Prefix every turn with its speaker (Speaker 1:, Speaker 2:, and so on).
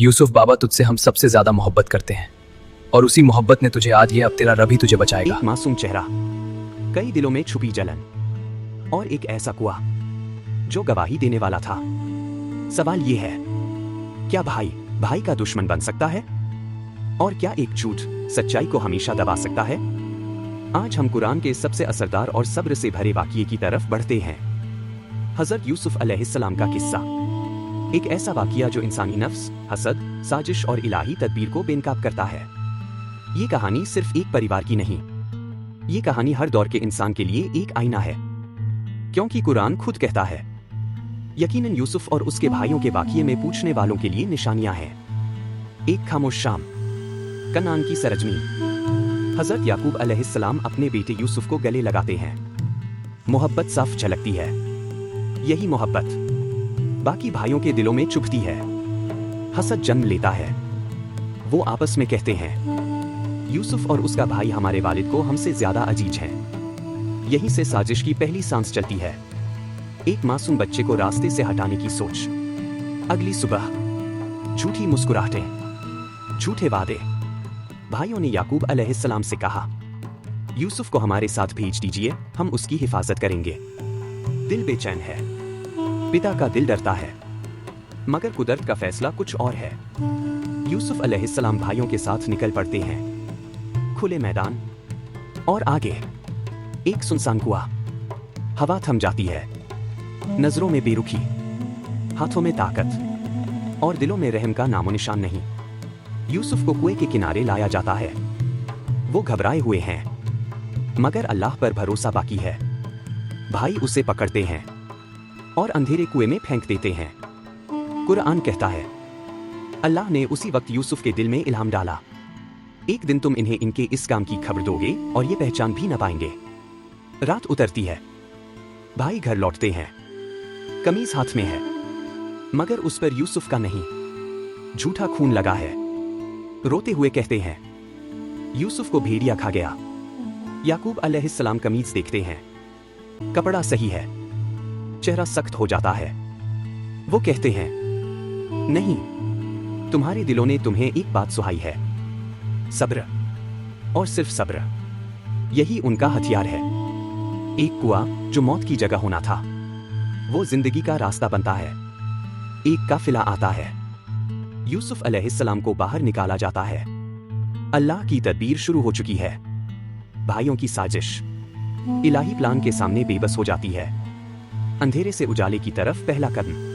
Speaker 1: यूसुफ बाबा, तुझसे हम सबसे ज्यादा मोहब्बत करते हैं और उसी मोहब्बत ने तुझे आज ये, अब तेरा रब ही तुझे बचाएगा।
Speaker 2: एक मासूम चेहरा, कई दिलों में छुपी जलन और एक ऐसा कुआं जो गवाही देने वाला था। सवाल ये है, क्या भाई भाई का दुश्मन बन सकता है? और क्या एक झूठ सच्चाई को हमेशा दबा सकता है? आज हम कुरान के सबसे असरदार और सब्र से भरे वाक़ये की तरफ बढ़ते हैं। हज़रत यूसुफ अलैहिस्सलाम का किस्सा, एक ऐसा वाक़या जो इंसानी नफ्स, हसद, साजिश और इलाही तदबीर को बेनकाब करता है। ये कहानी सिर्फ एक परिवार की नहीं, ये कहानी हर दौर के इंसान के लिए एक आईना है, क्योंकि कुरान खुद कहता है, यकीनन यूसुफ और उसके भाइयों के वाक़ये में पूछने वालों के लिए निशानियां हैं। एक खामोश शाम, कनान की सरजमीन। हज़रत याकूब अलैहिस्सलाम अपने बेटे यूसुफ को गले लगाते हैं। मोहब्बत साफ झलकती है। यही मोहब्बत बाकी भाइयों के दिलों में चुभती है। हसद जन्म लेता है। वो आपस में कहते हैं, यूसुफ और उसका भाई हमारे वालिद को हमसे ज्यादा अजीज हैं। यहीं से साजिश की पहली सांस चलती है। एक मासूम बच्चे को रास्ते से हटाने की सोच। अगली सुबह झूठी मुस्कुराहटें, झूठे वादे। भाइयों ने याकूब अलैहिस्सलाम से कहा, यूसुफ को हमारे साथ भेज दीजिए, हम उसकी हिफाजत करेंगे। दिल बेचैन है, पिता का दिल डरता है, मगर कुदरत का फैसला कुछ और है। यूसुफ अलैहिस्सलाम भाइयों के साथ निकल पड़ते हैं। खुले मैदान और आगे एक सुनसान कुआं। हवा थम जाती है, नजरों में बेरुखी, हाथों में ताकत और दिलों में रहम का नामो निशान नहीं। यूसुफ को कुएं के किनारे लाया जाता है। वो घबराए हुए हैं, मगर अल्लाह पर भरोसा बाकी है। भाई उसे पकड़ते हैं और अंधेरे कुएं में फेंक देते हैं। कुरान कहता है, अल्लाह ने उसी वक्त यूसुफ के दिल में इल्हाम डाला, एक दिन तुम इन्हें इनके इस काम की खबर दोगे और ये पहचान भी न पाएंगे। रात उतरती है, भाई घर लौटते हैं। कमीज हाथ में है, मगर उस पर यूसुफ का नहीं, झूठा खून लगा है। रोते हुए कहते हैं, यूसुफ को भेड़िया खा गया। याकूब अलैहिस्सलाम कमीज देखते हैं, कपड़ा सही है, चेहरा सख्त हो जाता है। वो कहते हैं, नहीं, तुम्हारे दिलों ने तुम्हें एक बात सुहाई है, सब्र, और सिर्फ सब्र। यही उनका हथियार है। एक कुआं जो मौत की जगह होना था, वो जिंदगी का रास्ता बनता है। एक काफिला आता है, यूसुफ अलैहिस्सलाम को बाहर निकाला जाता है। अल्लाह की तदबीर शुरू हो चुकी है। भाइयों की साजिश इलाही प्लान के सामने बेबस हो जाती है। अंधेरे से उजाले की तरफ पहला कदम।